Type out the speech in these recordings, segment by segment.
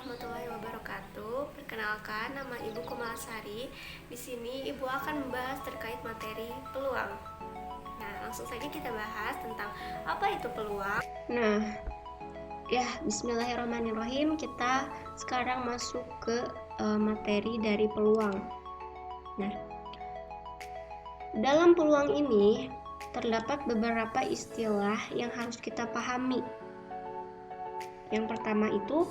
warahmatullahi wabarakatuh. Perkenalkan, nama Ibu Komalasari. Di sini Ibu akan membahas terkait materi peluang. Nah, langsung saja kita bahas tentang apa itu peluang. Nah, bismillahirrahmanirrahim. Kita sekarang masuk ke materi dari peluang. Nah, dalam peluang ini terdapat beberapa istilah yang harus kita pahami. Yang pertama itu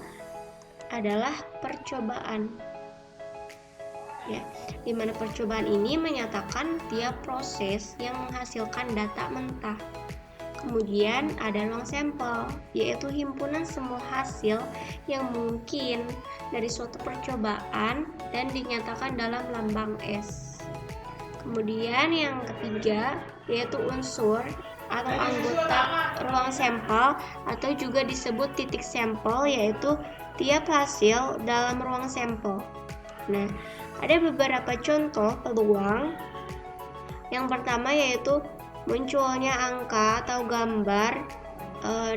adalah percobaan. Di mana percobaan ini menyatakan tiap proses yang menghasilkan data mentah. Kemudian ada long sampel, yaitu himpunan semua hasil yang mungkin dari suatu percobaan dan dinyatakan dalam lambang S. Kemudian yang ketiga yaitu unsur atau anggota ruang sampel atau juga disebut titik sampel, yaitu tiap hasil dalam ruang sampel. Nah, ada beberapa contoh peluang. Yang pertama yaitu munculnya angka atau gambar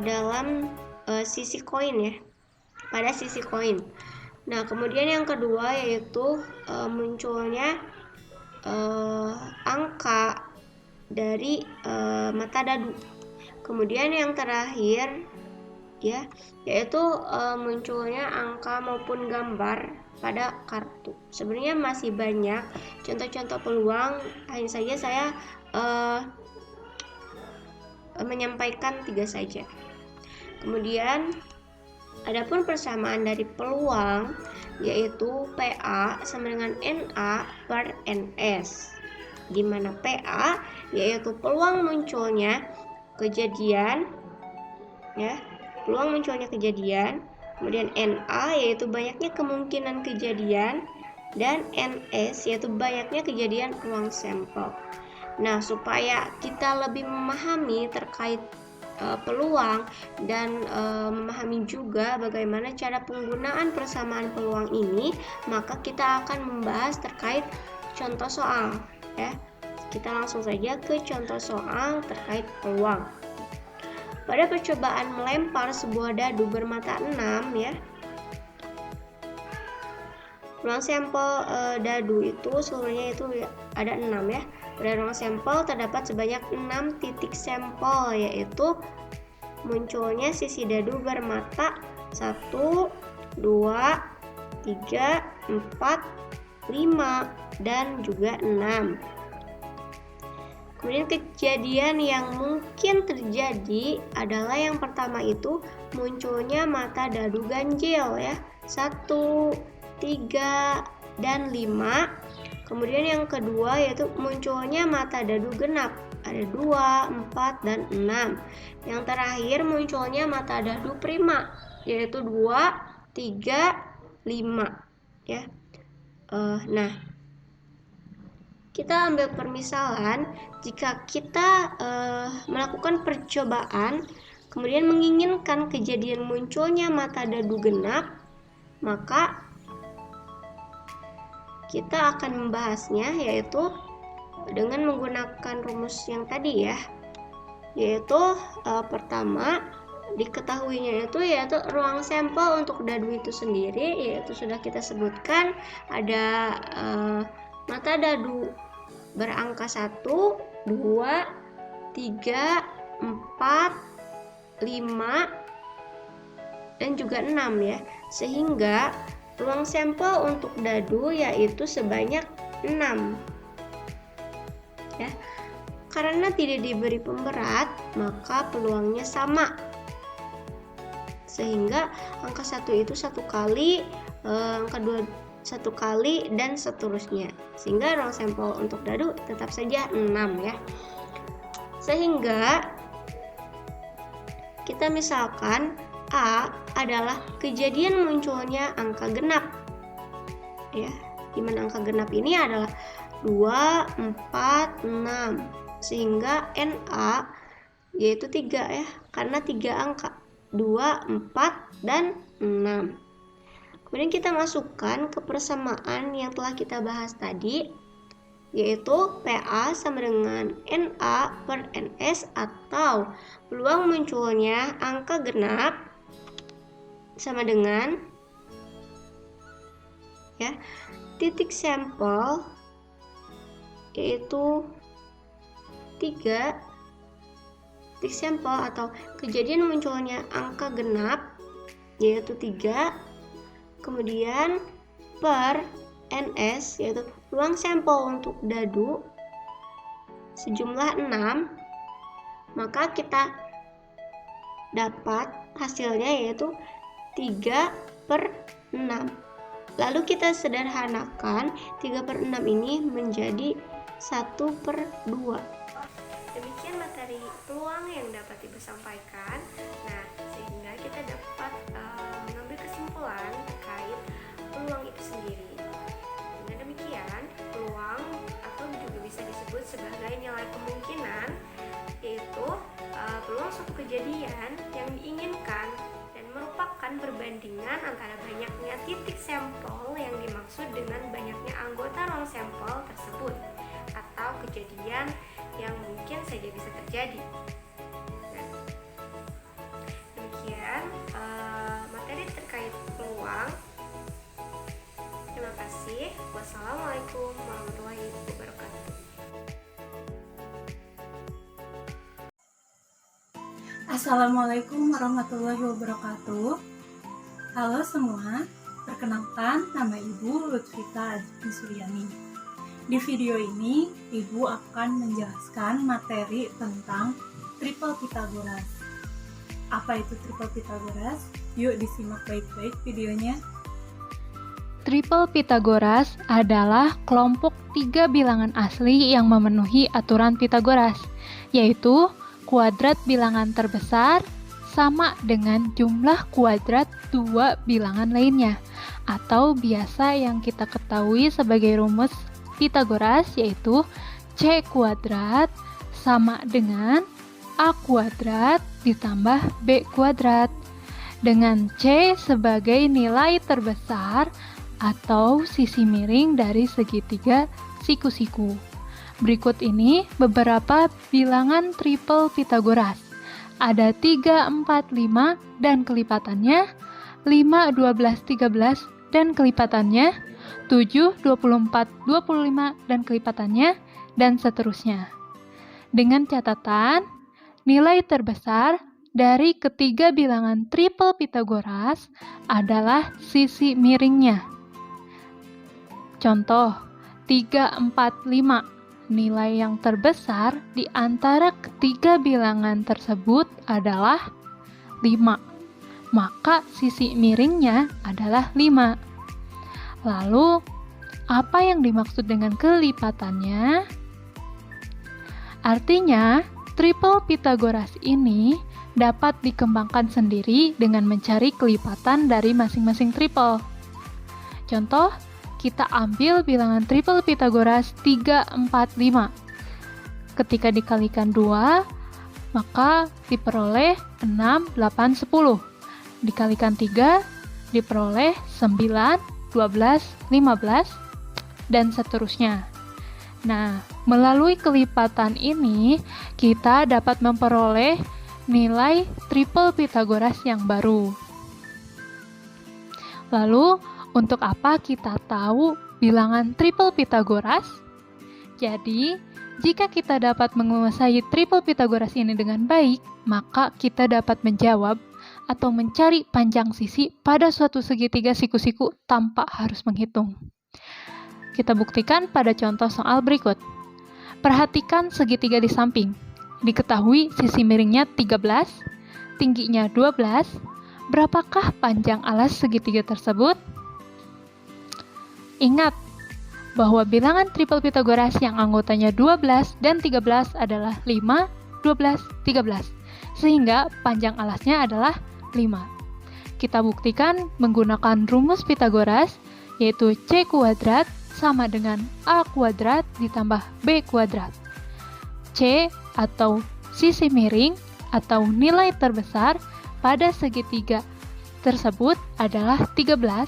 dalam sisi koin ya, pada sisi koin. Nah, kemudian yang kedua yaitu munculnya angka dari mata dadu. Kemudian yang terakhir yaitu munculnya angka maupun gambar pada kartu. Sebenarnya masih banyak contoh-contoh peluang, hanya saja saya menyampaikan 3 saja. Kemudian adapun persamaan dari peluang yaitu PA sama dengan NA per NS, di mana PA yaitu peluang munculnya kejadian peluang munculnya kejadian, kemudian NA yaitu banyaknya kemungkinan kejadian, dan NS yaitu banyaknya kejadian ruang sampel. Nah, supaya kita lebih memahami terkait peluang dan memahami juga bagaimana cara penggunaan persamaan peluang ini, maka kita akan membahas terkait contoh soal ya. Kita langsung saja ke contoh soal terkait peluang. Pada percobaan melempar sebuah dadu bermata 6 ya, ruang sampel dadu itu seluruhnya itu ada 6 ya. Pada ruang sampel terdapat sebanyak 6 titik sampel, yaitu munculnya sisi dadu bermata 1, 2, 3, 4, 5, dan juga 6. Kemudian kejadian yang mungkin terjadi adalah yang pertama itu munculnya mata dadu ganjil ya, 1, 3, dan 5. Kemudian yang kedua yaitu munculnya mata dadu genap, ada 2, 4, dan 6. Yang terakhir munculnya mata dadu prima, yaitu 2, 3, 5 ya. Nah, kita ambil permisalan jika kita melakukan percobaan kemudian menginginkan kejadian munculnya mata dadu genap, maka kita akan membahasnya yaitu dengan menggunakan rumus yang tadi ya, yaitu pertama diketahuinya yaitu ruang sampel untuk dadu itu sendiri, yaitu sudah kita sebutkan ada mata dadu berangka 1, 2, 3, 4, 5, dan juga 6 ya, sehingga ruang sampel untuk dadu yaitu sebanyak 6 ya. Karena tidak diberi pemberat, maka peluangnya sama, sehingga angka 1 itu 1 kali, angka 2 1 kali, dan seterusnya, sehingga ruang sampel untuk dadu tetap saja 6 ya. Sehingga kita misalkan A adalah kejadian munculnya angka genap ya, dimana angka genap ini adalah 2, 4, 6, sehingga NA yaitu 3 ya, karena 3 angka, 2, 4, dan 6. Kemudian kita masukkan ke persamaan yang telah kita bahas tadi, yaitu PA sama dengan NA per NS, atau peluang munculnya angka genap sama dengan ya. Titik sampel yaitu 3. Titik sampel atau kejadian munculnya angka genap yaitu 3. Kemudian per NS yaitu ruang sampel untuk dadu sejumlah 6, maka kita dapat hasilnya yaitu 3/6. Lalu kita sederhanakan 3/6 ini menjadi 1/2. Demikian materi peluang yang dapat Ibu sampaikan. Nah, sehingga kita dapat mengambil kesimpulan terkait peluang itu sendiri. Dengan demikian, peluang atau juga bisa disebut sebagai nilai kemungkinan, yaitu peluang suatu kejadian yang diinginkan dan merupakan perbandingan antara banyaknya titik sampel yang dimaksud dengan banyaknya anggota ruang sampel tersebut atau kejadian yang mungkin saja bisa terjadi. Nah, demikian materi terkait peluang. Terima kasih. Wassalamualaikum warahmatullahi wabarakatuh. Assalamualaikum warahmatullahi wabarakatuh. Halo semua, perkenalkan nama Ibu Lutfika Aditi Suryani. Di video ini, Ibu akan menjelaskan materi tentang triple Pythagoras. Apa itu triple Pythagoras? Yuk disimak baik-baik videonya. Triple Pythagoras adalah kelompok 3 bilangan asli yang memenuhi aturan Pythagoras, yaitu kuadrat bilangan terbesar sama dengan jumlah kuadrat 2 bilangan lainnya, atau biasa yang kita ketahui sebagai rumus Pythagoras, yaitu C kuadrat sama dengan A kuadrat ditambah B kuadrat, dengan C sebagai nilai terbesar atau sisi miring dari segitiga siku-siku. Berikut ini beberapa bilangan triple Pythagoras. Ada 3, 4, 5 dan kelipatannya, 5, 12, 13 dan kelipatannya, 7, 24, 25 dan kelipatannya, dan seterusnya. Dengan catatan, nilai terbesar dari ketiga bilangan triple Pythagoras adalah sisi miringnya. Contoh, 3, 4, 5. Nilai yang terbesar di antara ketiga bilangan tersebut adalah 5. Maka sisi miringnya adalah 5. Lalu, apa yang dimaksud dengan kelipatannya? Artinya, triple Pythagoras ini dapat dikembangkan sendiri dengan mencari kelipatan dari masing-masing triple. Contoh, kita ambil bilangan triple Pythagoras 3, 4, 5. Ketika dikalikan 2, maka diperoleh 6, 8, 10. Dikalikan 3, diperoleh 9, 12, 15, dan seterusnya. Nah, melalui kelipatan ini, kita dapat memperoleh nilai triple Pythagoras yang baru. Lalu, untuk apa kita tahu bilangan triple Pythagoras? Jadi, jika kita dapat menguasai triple Pythagoras ini dengan baik, maka kita dapat menjawab atau mencari panjang sisi pada suatu segitiga siku-siku tanpa harus menghitung. Kita buktikan pada contoh soal berikut. Perhatikan segitiga di samping. Diketahui sisi miringnya 13, tingginya 12. Berapakah panjang alas segitiga tersebut? Ingat bahwa bilangan triple Pythagoras yang anggotanya 12 dan 13 adalah 5, 12, 13. Sehingga panjang alasnya adalah 5. Kita buktikan menggunakan rumus Pythagoras, yaitu C kuadrat sama dengan A kuadrat ditambah B kuadrat. C atau sisi miring atau nilai terbesar pada segitiga tersebut adalah 13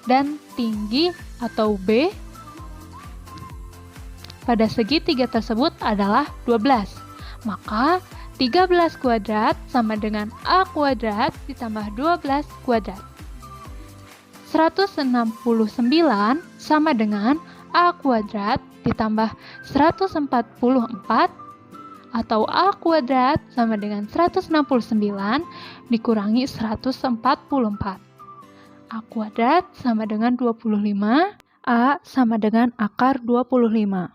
dan tinggi atau B pada segitiga tersebut adalah 12. Maka 13 kuadrat sama dengan A kuadrat ditambah 12 kuadrat. 169 sama dengan A kuadrat ditambah 144 atau A kuadrat sama dengan 169 dikurangi 144. A kuadrat sama dengan 25, A sama dengan akar 25.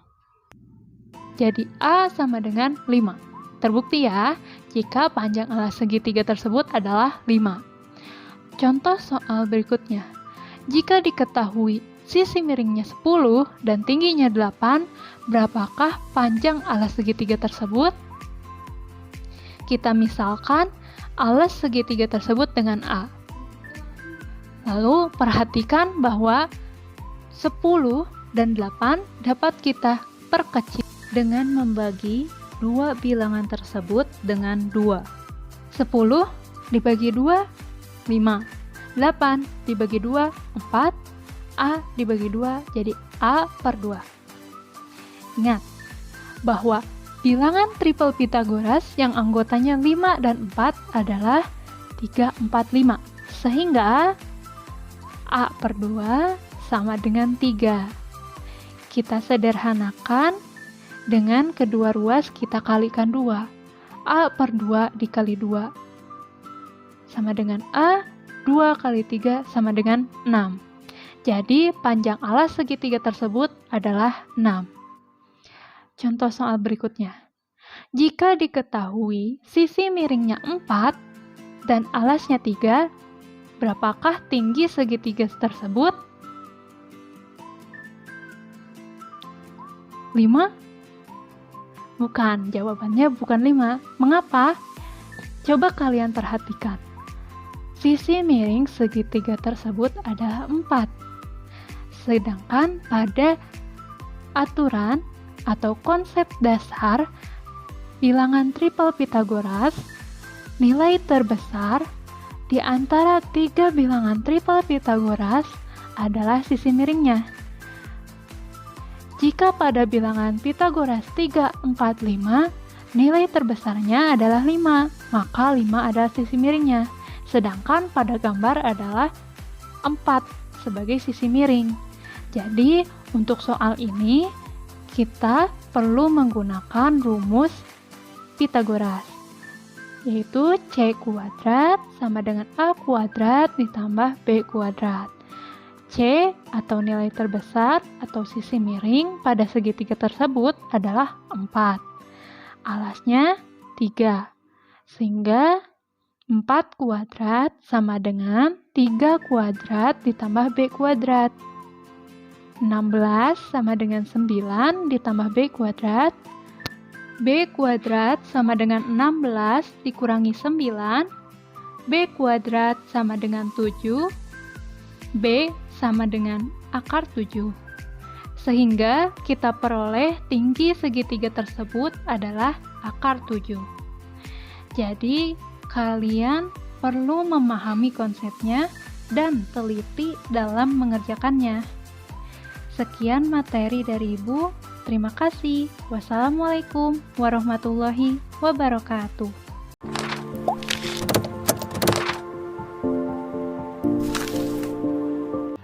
Jadi A sama dengan 5. Terbukti ya, jika panjang alas segitiga tersebut adalah 5. Contoh soal berikutnya. Jika diketahui sisi miringnya 10 dan tingginya 8, berapakah panjang alas segitiga tersebut? Kita misalkan alas segitiga tersebut dengan A. Lalu perhatikan bahwa 10 dan 8 dapat kita perkecil dengan membagi dua bilangan tersebut dengan 2. 10 dibagi 2, 5. 8 dibagi 2, 4. A dibagi 2 jadi A per 2. Ingat bahwa bilangan triple Pythagoras yang anggotanya 5 dan 4 adalah 3, 4, 5. Sehingga A per 2 sama dengan 3. Kita sederhanakan dengan kedua ruas kita kalikan 2. A per 2 dikali 2 sama dengan A, 2 kali 3 sama dengan 6. Jadi panjang alas segitiga tersebut adalah 6. Contoh soal berikutnya. Jika diketahui sisi miringnya 4 dan alasnya 3, berapakah tinggi segitiga tersebut? 5? Bukan, jawabannya bukan 5. Mengapa? Coba kalian perhatikan. Sisi miring segitiga tersebut adalah 4. Sedangkan pada aturan atau konsep dasar bilangan triple Pythagoras, nilai terbesar di antara 3 bilangan triple Pythagoras adalah sisi miringnya. Jika pada bilangan Pythagoras 3, 4, 5, nilai terbesarnya adalah 5, maka 5 adalah sisi miringnya. Sedangkan pada gambar adalah 4 sebagai sisi miring. Jadi, untuk soal ini, kita perlu menggunakan rumus Pythagoras, yaitu C kuadrat sama dengan A kuadrat ditambah B kuadrat. C atau nilai terbesar atau sisi miring pada segitiga tersebut adalah 4. Alasnya 3. Sehingga 4 kuadrat sama dengan 3 kuadrat ditambah B kuadrat. 16 sama dengan 9 ditambah B kuadrat. B kuadrat sama dengan 16 dikurangi 9. B kuadrat sama dengan 7. B sama dengan akar 7. Sehingga kita peroleh tinggi segitiga tersebut adalah akar 7. Jadi, kalian perlu memahami konsepnya dan teliti dalam mengerjakannya. Sekian materi dari Ibu. Terima kasih. Wassalamualaikum warahmatullahi wabarakatuh.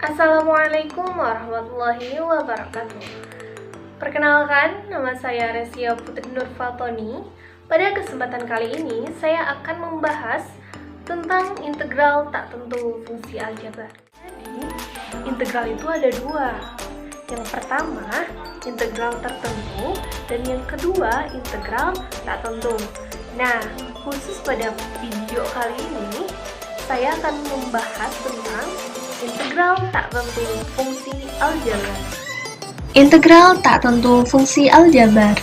Assalamualaikum warahmatullahi wabarakatuh. Perkenalkan, nama saya Resia Putri Nur Fatoni. Pada kesempatan kali ini, saya akan membahas tentang integral tak tentu fungsi aljabar. Jadi, integral itu ada dua. Yang pertama, integral tertentu, dan yang kedua, integral tak tentu. Nah, khusus pada video kali ini, saya akan membahas tentang integral tak tentu fungsi aljabar. Integral tak tentu fungsi aljabar.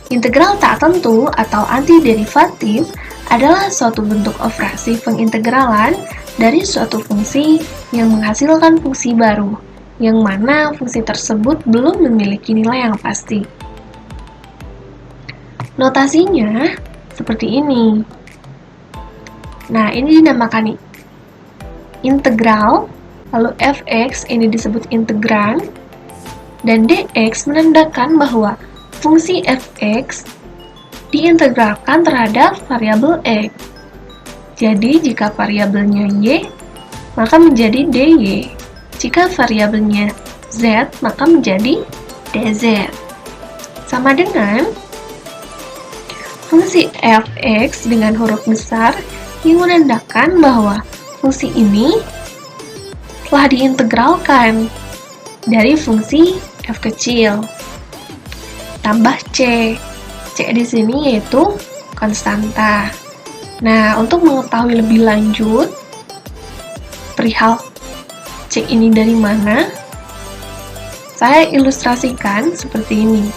Integral tak tentu atau antiderivatif adalah suatu bentuk operasi pengintegralan dari suatu fungsi yang menghasilkan fungsi baru, yang mana fungsi tersebut belum memiliki nilai yang pasti. Notasinya seperti ini. Nah, ini dinamakan integral, lalu fx ini disebut integran, dan dx menandakan bahwa fungsi fx diintegralkan terhadap variabel x. Jadi, jika variabelnya y, maka menjadi dy. Jika variabelnya z, maka menjadi dz. Sama dengan fungsi f(x) dengan huruf besar yang menandakan bahwa fungsi ini telah diintegralkan dari fungsi f kecil tambah c. C di sini yaitu konstanta. Nah, untuk mengetahui lebih lanjut perihal C ini dari mana, saya ilustrasikan seperti ini.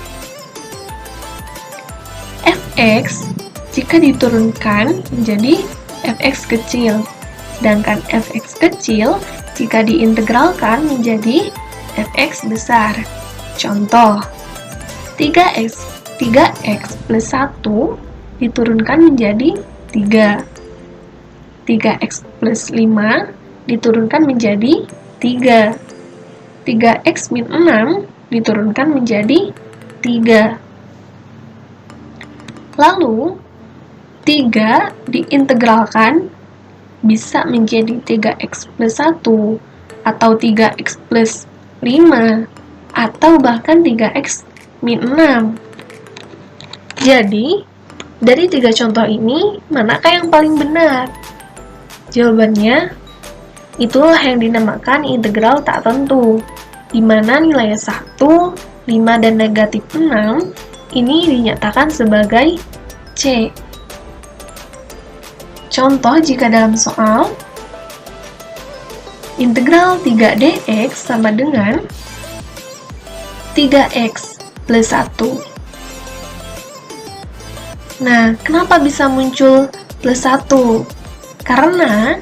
Fx jika diturunkan menjadi fx kecil, sedangkan fx kecil jika diintegralkan menjadi fx besar. Contoh, 3x plus 1 diturunkan menjadi 3. 3x plus 5 diturunkan menjadi 3. 3x min 6 diturunkan menjadi 3. Lalu, 3 diintegralkan bisa menjadi 3x plus 1, atau 3x plus 5, atau bahkan 3x min 6. Jadi, dari 3 contoh ini, manakah yang paling benar? Jawabannya, itulah yang dinamakan integral tak tentu, di mana nilai 1, 5, dan negatif 6 ini dinyatakan sebagai C. Contoh jika dalam soal, integral 3dx sama dengan 3x plus 1. Nah, kenapa bisa muncul plus 1? Karena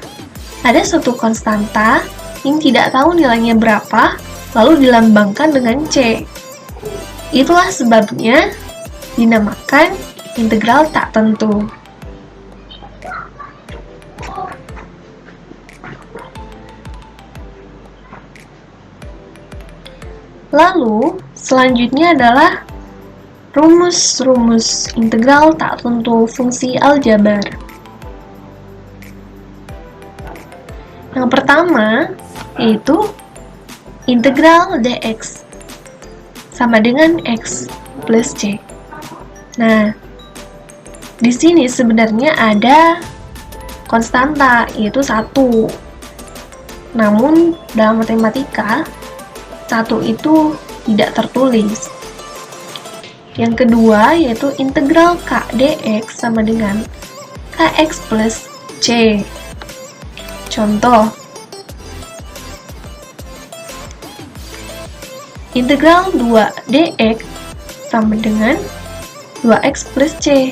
ada suatu konstanta yang tidak tahu nilainya berapa, lalu dilambangkan dengan C. Itulah sebabnya dinamakan integral tak tentu. Lalu, selanjutnya adalah rumus-rumus integral tak tentu fungsi aljabar. Yang pertama, yaitu integral dx sama dengan x plus c. Nah, di sini sebenarnya ada konstanta, yaitu 1. Namun, dalam matematika, 1 itu tidak tertulis. Yang kedua, yaitu integral k dx sama dengan kx plus c. Contoh, integral 2 dx sama dengan 2x plus c.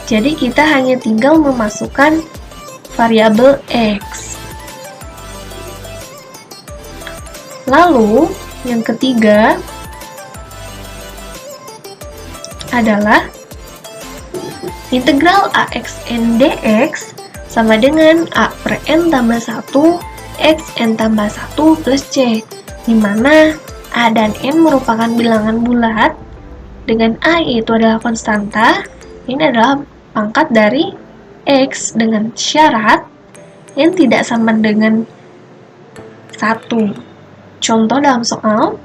Jadi kita hanya tinggal memasukkan variabel x. Lalu, yang ketiga adalah integral ax n dx sama dengan a per n tambah 1 x n tambah 1 plus c, di mana a dan n merupakan bilangan bulat dengan a yaitu adalah konstanta. Ini adalah pangkat dari x dengan syarat n tidak sama dengan 1. Contoh dalam soal,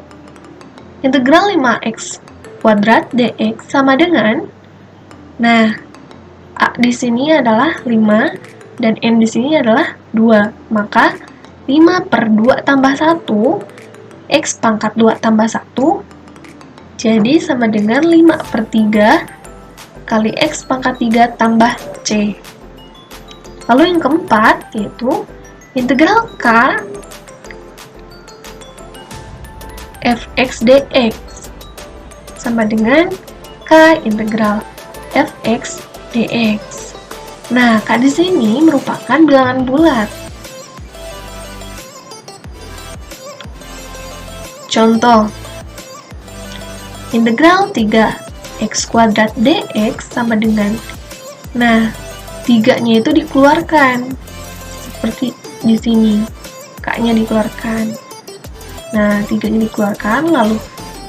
integral 5x kuadrat dx sama dengan, nah, a di sini adalah 5 dan n di sini adalah 2. Maka 5 per 2 tambah 1, x pangkat 2 tambah 1, jadi sama dengan 5 per 3 kali x pangkat 3 tambah c. Lalu yang keempat, yaitu integral k fx dx sama dengan k integral fx dx. Nah, k di sini merupakan bilangan bulat. Contoh, integral 3x kuadrat dx sama dengan, nah, 3-nya itu dikeluarkan. Seperti di sini, k-nya dikeluarkan. Nah, 3-nya dikeluarkan, lalu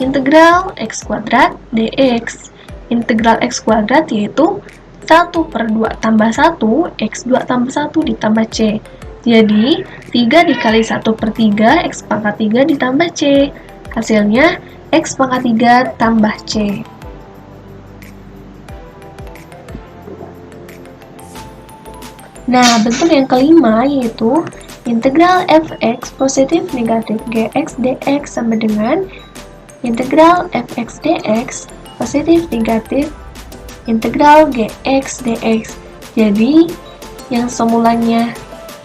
integral x kuadrat dx. Integral x kuadrat yaitu 1 per 2 tambah 1, x2 tambah 1 ditambah c. Jadi, 3 dikali 1/3 X pangkat 3 ditambah C. Hasilnya, X pangkat 3 tambah C. Nah, bentuk yang kelima yaitu integral fx positif negatif gx dx sama dengan integral fx dx positif negatif integral gx dx. Jadi, yang semulanya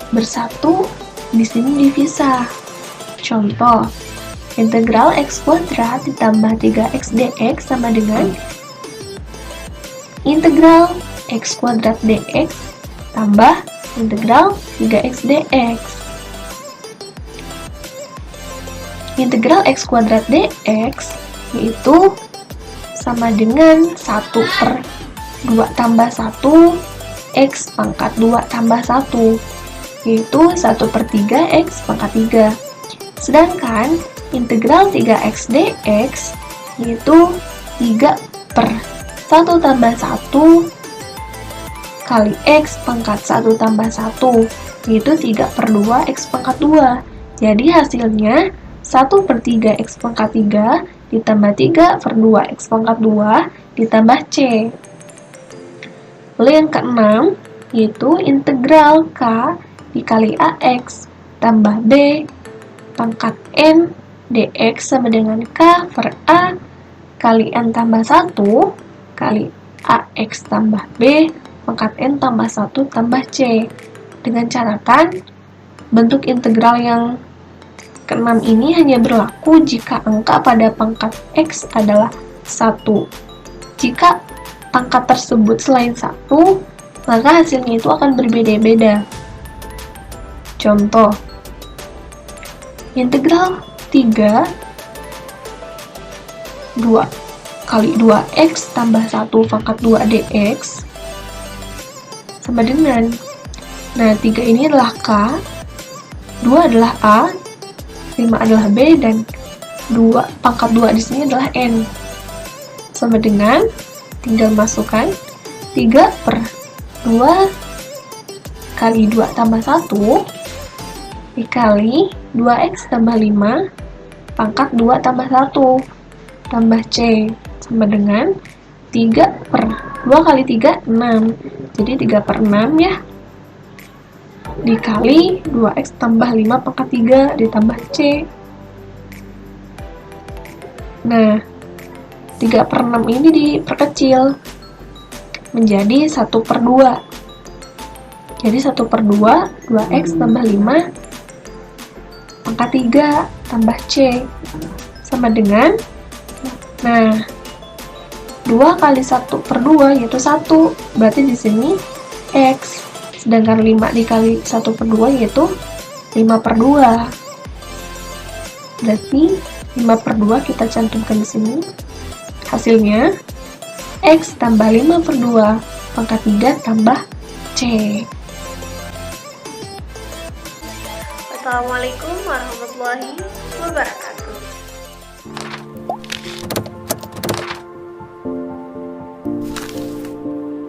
bersatu di sini dipisah. Contoh, integral x kuadrat ditambah 3x dx sama dengan integral x kuadrat dx tambah integral 3x dx. Integral x kuadrat dx yaitu sama dengan 1/2 tambah 1 x pangkat 2 tambah 1, yaitu 1/3 x pangkat 3. Sedangkan integral 3x dx yaitu 3/1 tambah 1 kali x pangkat 1 tambah 1, yaitu 3/2 x pangkat 2. Jadi hasilnya 1/3 x pangkat 3 ditambah 3/2 x pangkat 2 ditambah c. Lalu yang keenam yaitu integral k dikali ax tambah b pangkat n dx sama dengan k per a kali n tambah 1 kali ax tambah b pangkat n tambah 1 tambah c. Dengan catatan, bentuk integral yang keenam ini hanya berlaku jika angka pada pangkat x adalah 1. Jika angka tersebut selain 1, maka hasilnya itu akan berbeda-beda. Contoh, integral 3 kali 2x tambah 1 pangkat 2 dx sama dengan, nah 3 ini adalah K, 2 adalah A, 5 adalah B, dan 2 pangkat 2 di sini adalah N. Sama dengan, tinggal masukkan 3/2 kali 2 tambah 1 dikali 2x tambah 5 pangkat 2 tambah 1 tambah C sama dengan 3/2 kali 3, 6. Jadi 3/6 ya. Dikali 2x tambah 5 pangkat 3 ditambah C. Nah, 3/6 ini diperkecil menjadi 1/2. Jadi 1/2, 2x tambah 5 pangkat 3 tambah C sama dengan, nah 2 kali 1/2 yaitu 1, berarti di sini x, sedangkan 5 dikali 1/2 yaitu 5/2. Berarti 5/2 kita cantumkan di sini. Hasilnya x tambah 5/2 pangkat 3 tambah c. Wassalamualaikum warahmatullahi wabarakatuh.